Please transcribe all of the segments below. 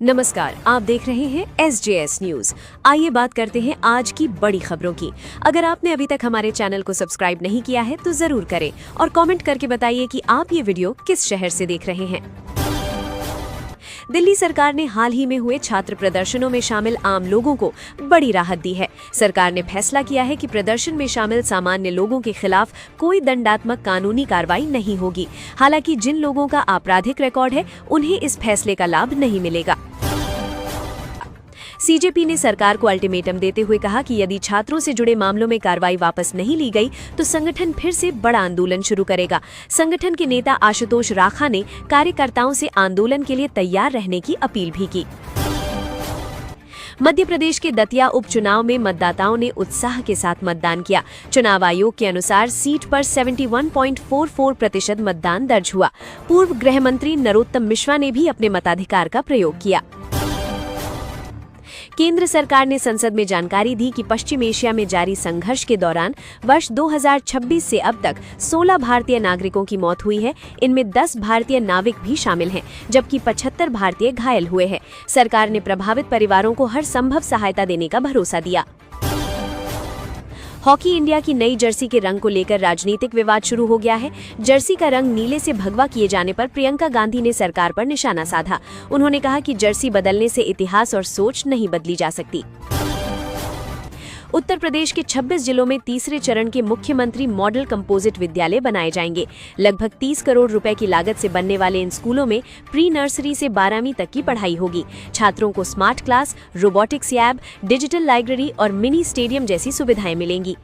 नमस्कार, आप देख रहे हैं SJS न्यूज। आइए बात करते हैं आज की बड़ी खबरों की। अगर आपने अभी तक हमारे चैनल को सब्सक्राइब नहीं किया है तो जरूर करें और कमेंट करके बताइए कि आप ये वीडियो किस शहर से देख रहे हैं। दिल्ली सरकार ने हाल ही में हुए छात्र प्रदर्शनों में शामिल आम लोगों को बड़ी राहत दी है। सरकार ने फैसला किया है कि प्रदर्शन में शामिल सामान्य लोगों के खिलाफ कोई दंडात्मक कानूनी कार्रवाई नहीं होगी। हालांकि जिन लोगों का आपराधिक रिकॉर्ड है उन्हें इस फैसले का लाभ नहीं मिलेगा। सीजेपी ने सरकार को अल्टीमेटम देते हुए कहा कि यदि छात्रों से जुड़े मामलों में कार्रवाई वापस नहीं ली गई तो संगठन फिर से बड़ा आंदोलन शुरू करेगा। संगठन के नेता आशुतोष राखा ने कार्यकर्ताओं से आंदोलन के लिए तैयार रहने की अपील भी की। मध्य प्रदेश के दतिया उपचुनाव में मतदाताओं ने उत्साह के साथ मतदान किया। चुनाव आयोग के अनुसार सीट पर 71.44% मतदान दर्ज हुआ। पूर्व गृह मंत्री नरोत्तम मिश्रा ने भी अपने मताधिकार का प्रयोग किया। केंद्र सरकार ने संसद में जानकारी दी कि पश्चिम एशिया में जारी संघर्ष के दौरान वर्ष 2026 से अब तक 16 भारतीय नागरिकों की मौत हुई है। इनमें 10 भारतीय नाविक भी शामिल हैं, जबकि 75 भारतीय घायल हुए हैं। सरकार ने प्रभावित परिवारों को हर संभव सहायता देने का भरोसा दिया। हॉकी इंडिया की नई जर्सी के रंग को लेकर राजनीतिक विवाद शुरू हो गया है। जर्सी का रंग नीले से भगवा किए जाने पर प्रियंका गांधी ने सरकार पर निशाना साधा। उन्होंने कहा कि जर्सी बदलने से इतिहास और सोच नहीं बदली जा सकती। उत्तर प्रदेश के 26 जिलों में तीसरे चरण के मुख्यमंत्री मॉडल कंपोजिट विद्यालय बनाए जाएंगे। लगभग 30 करोड़ रुपए की लागत से बनने वाले इन स्कूलों में प्री नर्सरी से 12वीं तक की पढ़ाई होगी। छात्रों को smart class, robotics lab, digital library और मिनी स्टेडियम जैसी सुविधाएं मिलेंगी।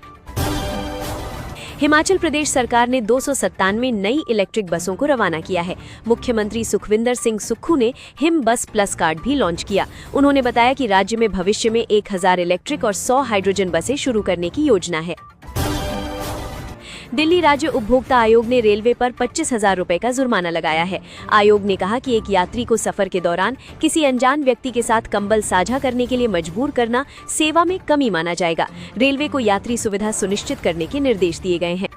हिमाचल प्रदेश सरकार ने 297 नई इलेक्ट्रिक बसों को रवाना किया है। मुख्यमंत्री सुखविंदर सिंह सुक्खू ने हिम बस प्लस कार्ड भी लॉन्च किया। उन्होंने बताया कि राज्य में भविष्य में 1000 इलेक्ट्रिक और 100 हाइड्रोजन बसें शुरू करने की योजना है। दिल्ली राज्य उपभोक्ता आयोग ने रेलवे पर 25,000 रुपए का जुर्माना लगाया है। आयोग ने कहा कि एक यात्री को सफर के दौरान किसी अनजान व्यक्ति के साथ कंबल साझा करने के लिए मजबूर करना सेवा में कमी माना जाएगा। रेलवे को यात्री सुविधा सुनिश्चित करने के निर्देश दिए गए हैं।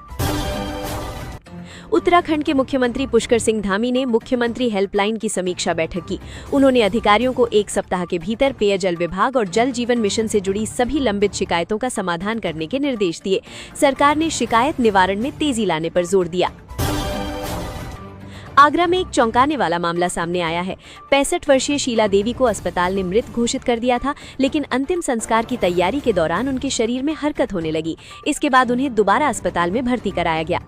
उत्तराखंड के मुख्यमंत्री पुष्कर सिंह धामी ने मुख्यमंत्री हेल्पलाइन की समीक्षा बैठक की। उन्होंने अधिकारियों को 1 सप्ताह के भीतर पेयजल विभाग और जल जीवन मिशन से जुड़ी सभी लंबित शिकायतों का समाधान करने के निर्देश दिए। सरकार ने शिकायत निवारण में तेजी लाने पर जोर दिया। आगरा में एक चौंकाने वाला मामला सामने आया है। 65 वर्षीय शीला देवी को अस्पताल ने मृत घोषित कर दिया था, लेकिन अंतिम संस्कार की तैयारी के दौरान उनके शरीर में हरकत होने लगी। इसके बाद उन्हें दोबारा अस्पताल में भर्ती कराया गया।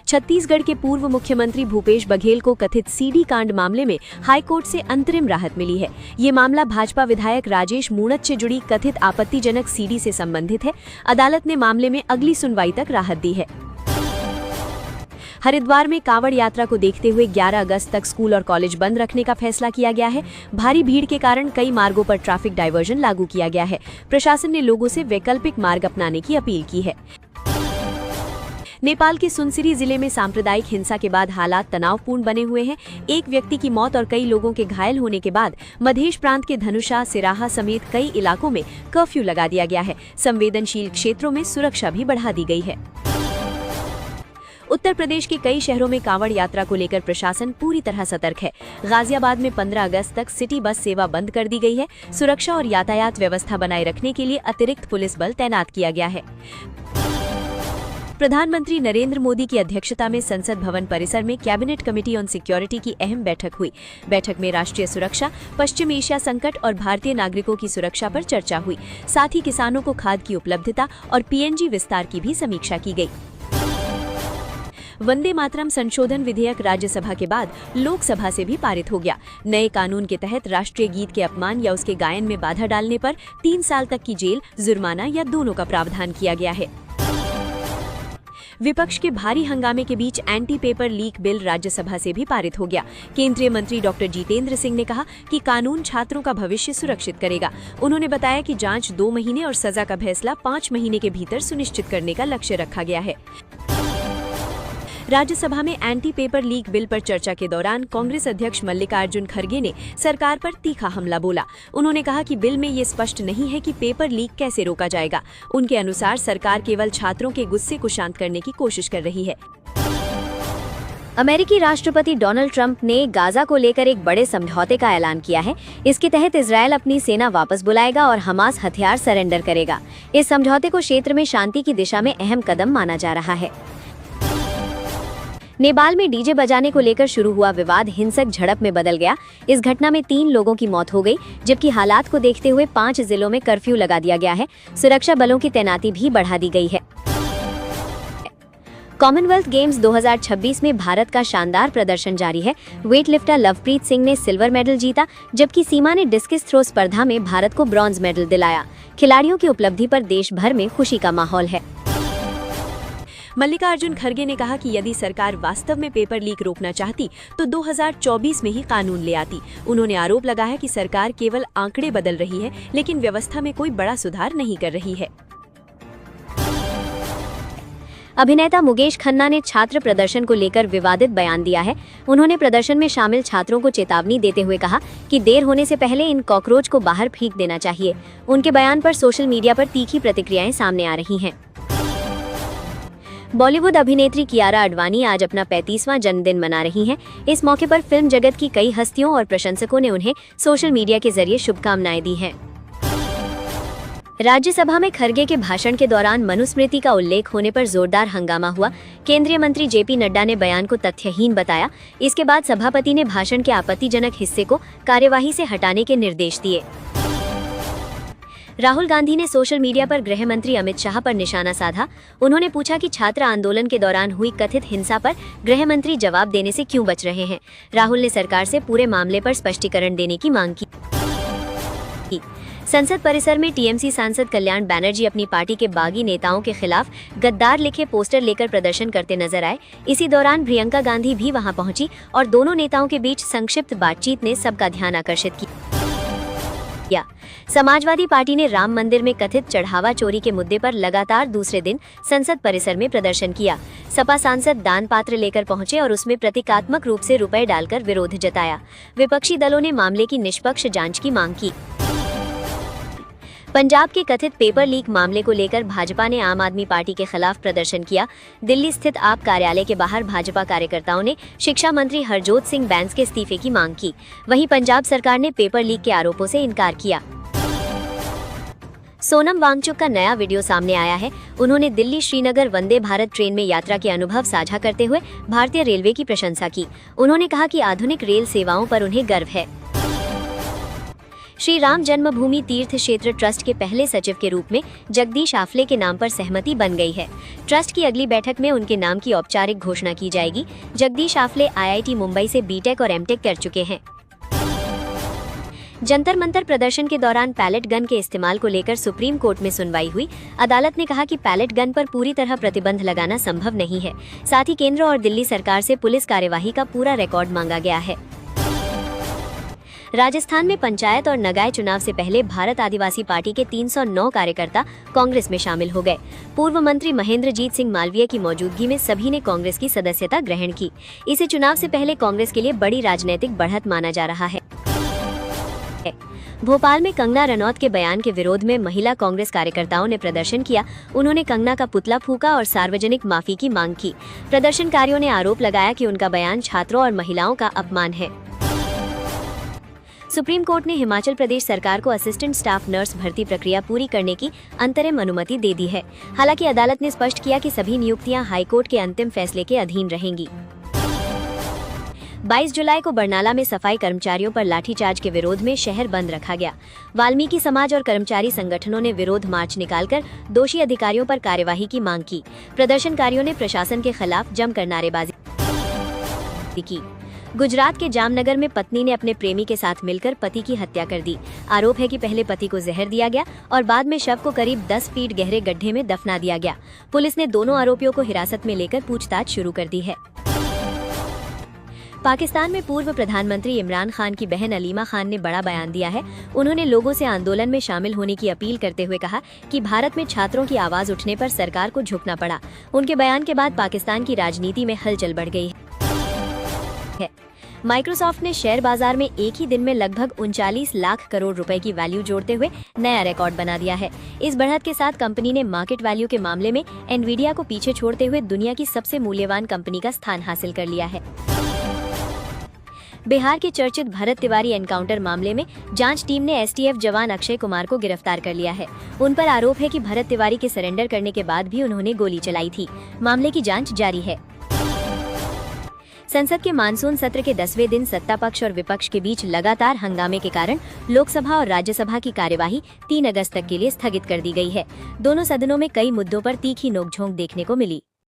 छत्तीसगढ़ के पूर्व मुख्यमंत्री भूपेश बघेल को कथित सीडी कांड मामले में हाईकोर्ट से अंतरिम राहत मिली है। ये मामला भाजपा विधायक राजेश मूणत से जुड़ी कथित आपत्तिजनक सीडी से संबंधित है। अदालत ने मामले में अगली सुनवाई तक राहत दी है। हरिद्वार में कांवड़ यात्रा को देखते हुए 11 अगस्त तक स्कूल और कॉलेज बंद रखने का फैसला किया गया है। भारी भीड़ के कारण कई मार्गों पर ट्रैफिक डायवर्जन लागू किया गया है। प्रशासन ने लोगों से वैकल्पिक मार्ग अपनाने की अपील की है। नेपाल के सुनसिरी जिले में सांप्रदायिक हिंसा के बाद हालात तनावपूर्ण बने हुए हैं। एक व्यक्ति की मौत और कई लोगों के घायल होने के बाद मधेश प्रांत के धनुषा, सिराहा समेत कई इलाकों में कर्फ्यू लगा दिया गया है। संवेदनशील क्षेत्रों में सुरक्षा भी बढ़ा दी गई है। उत्तर प्रदेश के कई शहरों में कांवड़ यात्रा को लेकर प्रशासन पूरी तरह सतर्क है। गाजियाबाद में 15 अगस्त तक सिटी बस सेवा बंद कर दी गई है। सुरक्षा और यातायात व्यवस्था बनाए रखने के लिए अतिरिक्त पुलिस बल तैनात किया गया है। प्रधानमंत्री नरेंद्र मोदी की अध्यक्षता में संसद भवन परिसर में कैबिनेट कमेटी ऑन सिक्योरिटी की अहम बैठक हुई। बैठक में राष्ट्रीय सुरक्षा, पश्चिम एशिया संकट और भारतीय नागरिकों की सुरक्षा पर चर्चा हुई। साथ ही किसानों को खाद की उपलब्धता और पीएनजी विस्तार की भी समीक्षा की गई। वंदे मातरम संशोधन विधेयक राज्यसभा के बाद लोकसभा से भी पारित हो गया। नए कानून के तहत राष्ट्रीय गीत के अपमान या उसके गायन में बाधा डालने पर 3 साल तक की जेल, जुर्माना या दोनों का प्रावधान किया गया है। विपक्ष के भारी हंगामे के बीच anti paper leak bill Rajya Sabha से भी पारित हो गया। केंद्रीय मंत्री डॉक्टर जितेंद्र सिंह ने कहा कि कानून छात्रों का भविष्य सुरक्षित करेगा। उन्होंने बताया कि जांच 2 महीने और सजा का फैसला 5 महीने के भीतर सुनिश्चित करने का लक्ष्य रखा गया है। राज्यसभा में एंटी पेपर लीक बिल पर चर्चा के दौरान कांग्रेस अध्यक्ष मल्लिकार्जुन खड़गे ने सरकार पर तीखा हमला बोला। उन्होंने कहा कि बिल में ये स्पष्ट नहीं है कि पेपर लीक कैसे रोका जाएगा। उनके अनुसार सरकार केवल छात्रों के गुस्से को शांत करने की कोशिश कर रही है। अमेरिकी राष्ट्रपति डोनाल्ड ट्रंप ने गाजा को लेकर एक बड़े समझौते का ऐलान किया है। इसके तहत इजरायल अपनी सेना वापस बुलाएगा और हमास हथियार सरेंडर करेगा। इस समझौते को क्षेत्र में शांति की दिशा में अहम कदम माना जा रहा है। नेपाल में डीजे बजाने को लेकर शुरू हुआ विवाद हिंसक झड़प में बदल गया। इस घटना में 3 लोगों की मौत हो गई, जबकि हालात को देखते हुए 5 जिलों में कर्फ्यू लगा दिया गया है। सुरक्षा बलों की तैनाती भी बढ़ा दी गई है। कॉमनवेल्थ गेम्स 2026 में भारत का शानदार प्रदर्शन जारी है। वेटलिफ्टर लवप्रीत सिंह ने सिल्वर मेडल जीता, जबकि सीमा ने डिस्कस थ्रो स्पर्धा में भारत को ब्रॉन्ज मेडल दिलाया। खिलाड़ियों की उपलब्धि पर देश भर में खुशी का माहौल है। मल्लिकार्जुन खड़गे ने कहा कि यदि सरकार वास्तव में पेपर लीक रोकना चाहती तो 2024 में ही कानून ले आती। उन्होंने आरोप लगाया कि सरकार केवल आंकड़े बदल रही है, लेकिन व्यवस्था में कोई बड़ा सुधार नहीं कर रही है। अभिनेता मुकेश खन्ना ने छात्र प्रदर्शन को लेकर विवादित बयान दिया है। उन्होंने प्रदर्शन में शामिल छात्रों को चेतावनी देते हुए कहा कि देर होने से पहले इन कॉकरोच को बाहर फेंक देना चाहिए। उनके बयान पर सोशल मीडिया पर तीखी प्रतिक्रियाएं सामने आ रही हैं। बॉलीवुड अभिनेत्री कियारा आडवाणी आज अपना 35वां जन्मदिन मना रही हैं। इस मौके पर फिल्म जगत की कई हस्तियों और प्रशंसकों ने उन्हें सोशल मीडिया के जरिए शुभकामनाएं दी हैं। राज्यसभा में खड़गे के भाषण के दौरान मनुस्मृति का उल्लेख होने पर जोरदार हंगामा हुआ। केंद्रीय मंत्री जेपी नड्डा ने बयान को तथ्यहीन बताया। इसके बाद सभापति ने भाषण के आपत्तिजनक हिस्से को कार्यवाही से हटाने के निर्देश दिए। राहुल गांधी ने सोशल मीडिया पर गृह मंत्री अमित शाह पर निशाना साधा। उन्होंने पूछा कि छात्र आंदोलन के दौरान हुई कथित हिंसा पर गृह मंत्री जवाब देने से क्यों बच रहे हैं। राहुल ने सरकार से पूरे मामले पर स्पष्टीकरण देने की मांग की। संसद परिसर में टीएमसी सांसद कल्याण बैनर्जी अपनी पार्टी के बागी नेताओं के खिलाफ गद्दार लिखे पोस्टर लेकर प्रदर्शन करते नजर आए। इसी दौरान प्रियंका गांधी भी वहां पहुंची और दोनों नेताओं के बीच संक्षिप्त बातचीत ने सबका ध्यान आकर्षित किया। समाजवादी पार्टी ने राम मंदिर में कथित चढ़ावा चोरी के मुद्दे पर लगातार दूसरे दिन संसद परिसर में प्रदर्शन किया। सपा सांसद दान पात्र लेकर पहुंचे और उसमें प्रतीकात्मक रूप से रुपए डालकर विरोध जताया। विपक्षी दलों ने मामले की निष्पक्ष जांच की मांग की। पंजाब के कथित पेपर लीक मामले को लेकर भाजपा ने आम आदमी पार्टी के खिलाफ प्रदर्शन किया। दिल्ली स्थित आप कार्यालय के बाहर भाजपा कार्यकर्ताओं ने शिक्षा मंत्री हरजोत सिंह बैंस के इस्तीफे की मांग की। वहीं पंजाब सरकार ने पेपर लीक के आरोपों से इनकार किया। सोनम वांगचुक का नया वीडियो सामने आया है। उन्होंने दिल्ली श्रीनगर वंदे भारत ट्रेन में यात्रा के अनुभव साझा करते हुए भारतीय रेलवे की प्रशंसा की। उन्होंने कहा कि आधुनिक रेल सेवाओं पर उन्हें गर्व है। श्री राम जन्मभूमि तीर्थ क्षेत्र ट्रस्ट के पहले सचिव के रूप में जगदीश आफले के नाम पर सहमति बन गई है। ट्रस्ट की अगली बैठक में उनके नाम की औपचारिक घोषणा की जाएगी। जगदीश आफले आईआईटी मुंबई से बीटेक और एमटेक कर चुके हैं। जंतर मंतर प्रदर्शन के दौरान पैलेट गन के इस्तेमाल को लेकर सुप्रीम कोर्ट में सुनवाई हुई। अदालत ने कहा कि पैलेट गन पर पूरी तरह प्रतिबंध लगाना संभव नहीं है। साथ ही केंद्र और दिल्ली सरकार से पुलिस कार्यवाही का पूरा रिकॉर्ड मांगा गया है। राजस्थान में पंचायत और नगाय चुनाव से पहले भारत आदिवासी पार्टी के 309 कार्यकर्ता कांग्रेस में शामिल हो गए। पूर्व मंत्री महेंद्रजीत सिंह मालवीय की मौजूदगी में सभी ने कांग्रेस की सदस्यता ग्रहण की। इसे चुनाव से पहले कांग्रेस के लिए बड़ी राजनीतिक बढ़त माना जा रहा है। भोपाल में कंगना रनौत के बयान के विरोध में महिला कांग्रेस कार्यकर्ताओं ने प्रदर्शन किया। उन्होंने कंगना का पुतला फूंका और सार्वजनिक माफी की मांग की। प्रदर्शनकारियों ने आरोप लगाया कि उनका बयान छात्रों और महिलाओं का अपमान है। सुप्रीम कोर्ट ने हिमाचल प्रदेश सरकार को असिस्टेंट स्टाफ नर्स भर्ती प्रक्रिया पूरी करने की अंतरिम अनुमति दे दी है। हालांकि अदालत ने स्पष्ट किया कि सभी नियुक्तियां हाईकोर्ट के अंतिम फैसले के अधीन रहेंगी। 22 जुलाई को बरनाला में सफाई कर्मचारियों पर लाठीचार्ज के विरोध में शहर बंद रखा गया। वाल्मीकि समाज और कर्मचारी संगठनों ने विरोध मार्च निकालकर दोषी अधिकारियों पर कार्यवाही की मांग की। प्रदर्शनकारियों ने प्रशासन के खिलाफ जमकर नारेबाजी की। गुजरात के जामनगर में पत्नी ने अपने प्रेमी के साथ मिलकर पति की हत्या कर दी। आरोप है कि पहले पति को जहर दिया गया और बाद में शव को करीब 10 फीट गहरे गड्ढे में दफना दिया गया। पुलिस ने दोनों आरोपियों को हिरासत में लेकर पूछताछ शुरू कर दी है। पाकिस्तान में पूर्व प्रधानमंत्री इमरान खान की बहन अलीमा खान ने बड़ा बयान दिया है। उन्होंने लोगों से आंदोलन में शामिल होने की अपील करते हुए कहा कि भारत में छात्रों की आवाज उठने पर सरकार को झुकना पड़ा। उनके बयान के बाद पाकिस्तान की राजनीति में हलचल बढ़ गई है। माइक्रोसॉफ्ट ने शेयर बाजार में एक ही दिन में लगभग 39 लाख करोड़ रुपए की वैल्यू जोड़ते हुए नया रिकॉर्ड बना दिया है। इस बढ़त के साथ कंपनी ने मार्केट वैल्यू के मामले में एनवीडिया को पीछे छोड़ते हुए दुनिया की सबसे मूल्यवान कंपनी का स्थान हासिल कर लिया है। बिहार के चर्चित भरत तिवारी एनकाउंटर मामले में जांच टीम ने एसटीएफ जवान अक्षय कुमार को गिरफ्तार कर लिया है। उन पर आरोप है कि भरत तिवारी के सरेंडर करने के बाद भी उन्होंने गोली चलाई थी। मामले की जांच जारी है। संसद के मानसून सत्र के 10वें दिन सत्ता पक्ष और विपक्ष के बीच लगातार हंगामे के कारण लोकसभा और राज्यसभा की कार्यवाही 3 अगस्त तक के लिए स्थगित कर दी गई है। दोनों सदनों में कई मुद्दों पर तीखी नोकझोंक देखने को मिली।